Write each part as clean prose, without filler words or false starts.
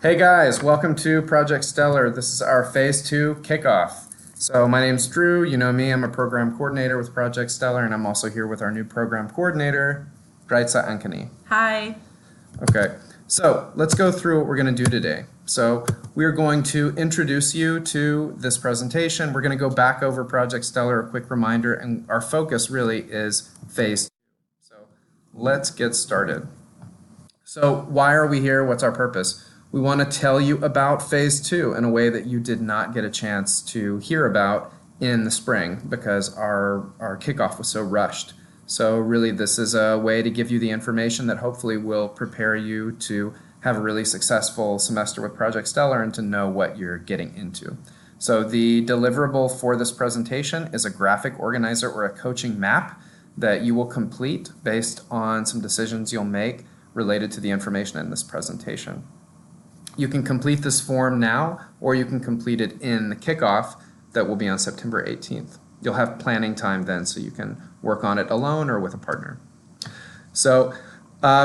Hey guys, welcome to Project Stellar. This is our Phase 2 kickoff. So my name's Drew. You know me, I'm a program coordinator with Project Stellar, and I'm also here with our new program coordinator, Raitsa Ankani. Hi. Okay, so let's go through what we're going to do today. So we're going to introduce you to this presentation. We're going to go back over Project Stellar, a quick reminder, and our focus really is Phase 2. So let's get started. So why are we here? What's our purpose? We want to tell you about Phase 2 in a way that you did not get a chance to hear about in the spring because our kickoff was so rushed. So really this is a way to give you the information that hopefully will prepare you to have a really successful semester with Project Stellar and to know what you're getting into. So the deliverable for this presentation is a graphic organizer or a coaching map that you will complete based on some decisions you'll make related to the information in this presentation. You can complete this form now, or you can complete it in the kickoff that will be on September 18th. You'll have planning time then, so you can work on it alone or with a partner. So,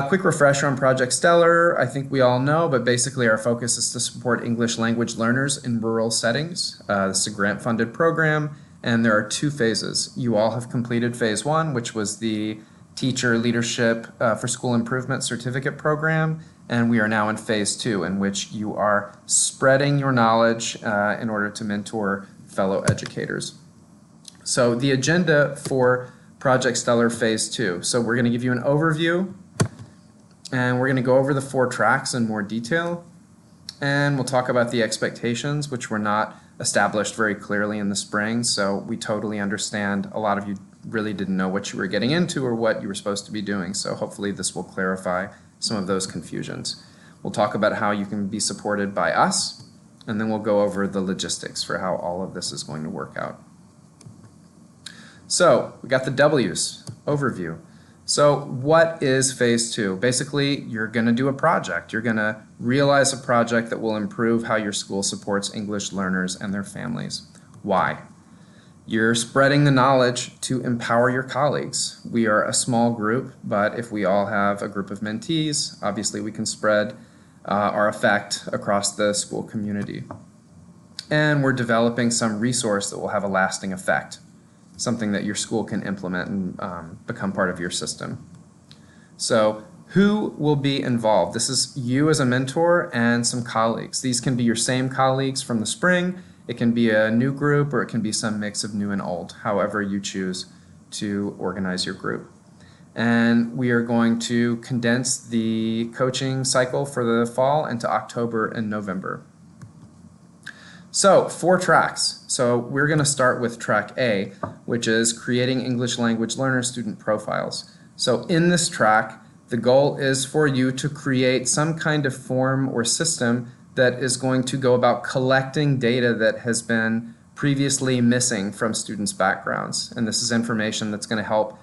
quick refresher on Project Stellar. I think we all know, but basically our focus is to support English language learners in rural settings. This is a grant-funded program, and there are two phases. You all have completed Phase 1, which was the Teacher Leadership for School Improvement Certificate Program, and we are now in Phase 2, in which you are spreading your knowledge in order to mentor fellow educators. So the agenda for Project Stellar Phase 2. So we're going to give you an overview, and we're going to go over the 4 tracks in more detail, and we'll talk about the expectations, which were not established very clearly in the spring, so we totally understand a lot of you really didn't know what you were getting into or what you were supposed to be doing, so hopefully this will clarify some of those confusions. We'll talk about how you can be supported by us, and then we'll go over the logistics for how all of this is going to work out. So we got the W's, overview. So what is Phase 2? Basically, you're going to do a project. You're going to realize a project that will improve how your school supports English learners and their families. Why? You're spreading the knowledge to empower your colleagues. We are a small group, but if we all have a group of mentees, obviously we can spread our effect across the school community. And we're developing some resource that will have a lasting effect, something that your school can implement and become part of your system. So who will be involved? This is you as a mentor and some colleagues. These can be your same colleagues from the spring. It can be a new group, or it can be some mix of new and old, however you choose to organize your group. And we are going to condense the coaching cycle for the fall into October and November. So 4 tracks. So we're going to start with track A, which is creating English language learner student profiles. So in this track, the goal is for you to create some kind of form or system that is going to go about collecting data that has been previously missing from students' backgrounds. And this is information that's going to help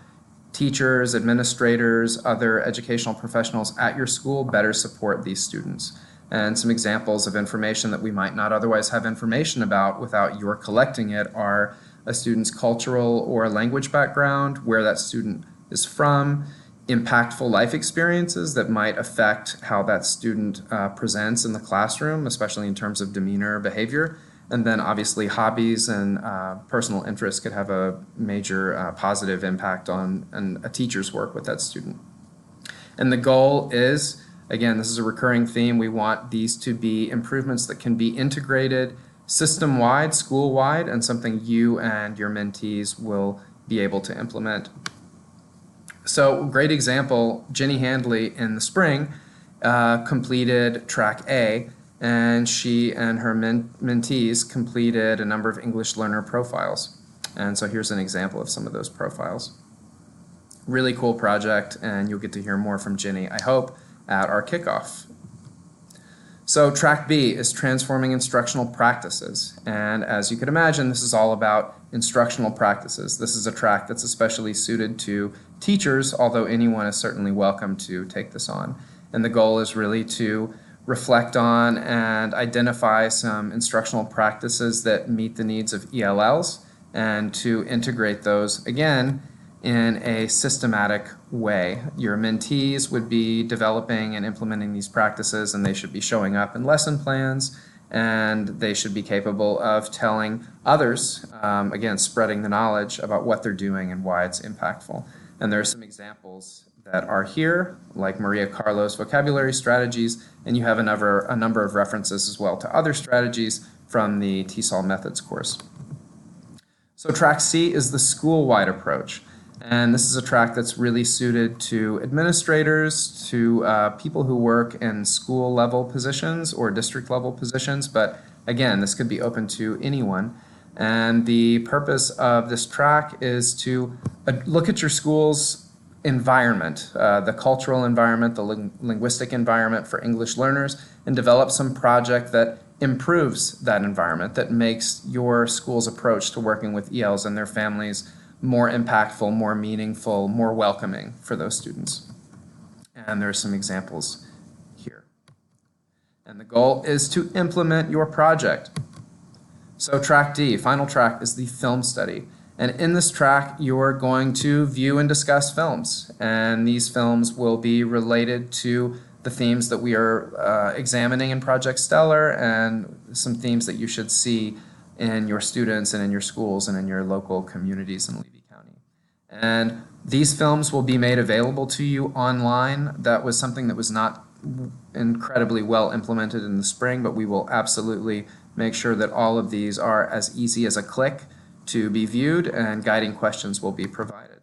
teachers, administrators, other educational professionals at your school better support these students. And some examples of information that we might not otherwise have information about without your collecting it are a student's cultural or language background, where that student is from, impactful life experiences that might affect how that student presents in the classroom, especially in terms of demeanor or behavior. And then obviously hobbies and personal interests could have a major positive impact on a teacher's work with that student. And the goal is, again, this is a recurring theme, we want these to be improvements that can be integrated system-wide, school-wide, and something you and your mentees will be able to implement. So, great example, Jenny Handley in the spring completed track A, and she and her mentees completed a number of English learner profiles. And so here's an example of some of those profiles. Really cool project, and you'll get to hear more from Jenny, I hope, at our kickoff. So track B is transforming instructional practices. And as you could imagine, this is all about instructional practices. This is a track that's especially suited to teachers, although anyone is certainly welcome to take this on. And the goal is really to reflect on and identify some instructional practices that meet the needs of ELLs and to integrate those, again, in a systematic way. Your mentees would be developing and implementing these practices, and they should be showing up in lesson plans, and they should be capable of telling others, again, spreading the knowledge about what they're doing and why it's impactful. And there are some examples that are here, like Maria Carlos vocabulary strategies, and you have a number of references as well to other strategies from the TESOL methods course. So track C is the school-wide approach. And this is a track that's really suited to administrators, to people who work in school level positions or district level positions. But again, this could be open to anyone. And the purpose of this track is to look at your school's environment, the cultural environment, the linguistic environment for English learners, and develop some project that improves that environment, that makes your school's approach to working with ELs and their families more impactful, more meaningful, more welcoming for those students. And there are some examples here. And the goal is to implement your project. So track D, final track, is the film study. And in this track, you're going to view and discuss films. And these films will be related to the themes that we are examining in Project Stellar, and some themes that you should see in your students and in your schools and in your local communities in Levy County. And these films will be made available to you online. That was something that was not incredibly well implemented in the spring, but we will absolutely make sure that all of these are as easy as a click to be viewed, and guiding questions will be provided.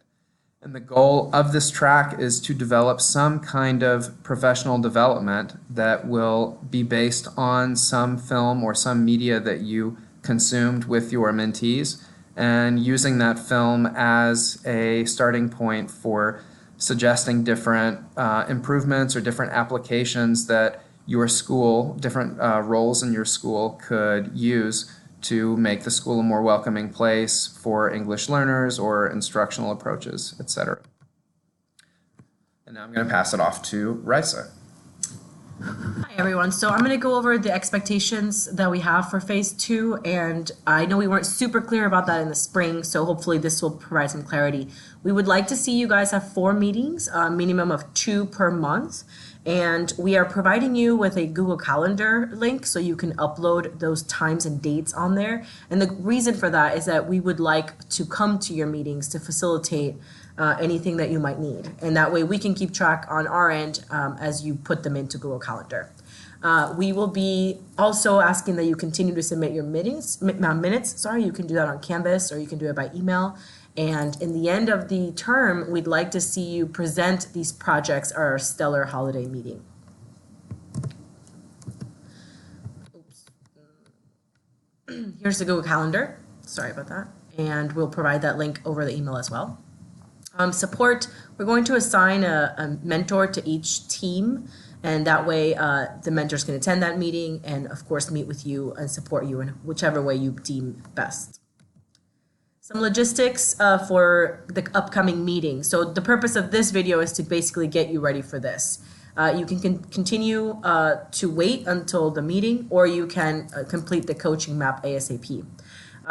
And the goal of this track is to develop some kind of professional development that will be based on some film or some media that you consumed with your mentees, and using that film as a starting point for suggesting different improvements or different applications that your school, different roles in your school could use to make the school a more welcoming place for English learners or instructional approaches, etc. And now I'm going to pass it off to Raisa. Hi everyone, so I'm going to go over the expectations that we have for phase 2, and I know we weren't super clear about that in the spring, so hopefully this will provide some clarity. We would like to see you guys have 4 meetings, a minimum of 2 per month, and we are providing you with a Google Calendar link so you can upload those times and dates on there. And the reason for that is that we would like to come to your meetings to facilitate anything that you might need. And that way we can keep track on our end as you put them into Google Calendar. We will be also asking that you continue to submit your minutes. You can do that on Canvas, or you can do it by email. And in the end of the term, we'd like to see you present these projects at our Stellar Holiday meeting. Here's the Google Calendar. Sorry about that. And we'll provide that link over the email as well. Support, we're going to assign a mentor to each team, and that way the mentors can attend that meeting and of course meet with you and support you in whichever way you deem best. Some logistics for the upcoming meeting. So the purpose of this video is to basically get you ready for this. You can continue to wait until the meeting, or you can complete the coaching map ASAP.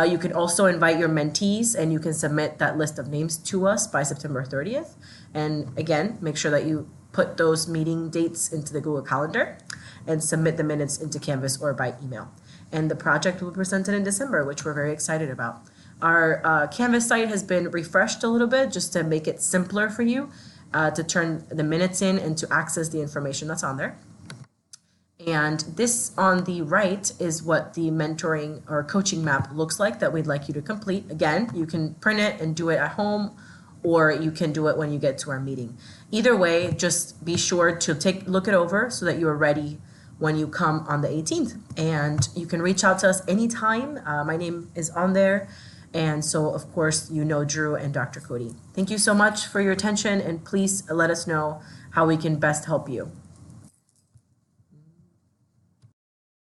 You can also invite your mentees, and you can submit that list of names to us by September 30th. And again, make sure that you put those meeting dates into the Google Calendar and submit the minutes into Canvas or by email. And the project will be presented in December, which we're very excited about. Our Canvas site has been refreshed a little bit just to make it simpler for you to turn the minutes in and to access the information that's on there. And this on the right is what the mentoring or coaching map looks like that we'd like you to complete. Again, you can print it and do it at home, or you can do it when you get to our meeting. Either way, just be sure to look it over so that you are ready when you come on the 18th. And you can reach out to us anytime. My name is on there. And so, of course, you know Drew and Dr. Cody. Thank you so much for your attention, and please let us know how we can best help you.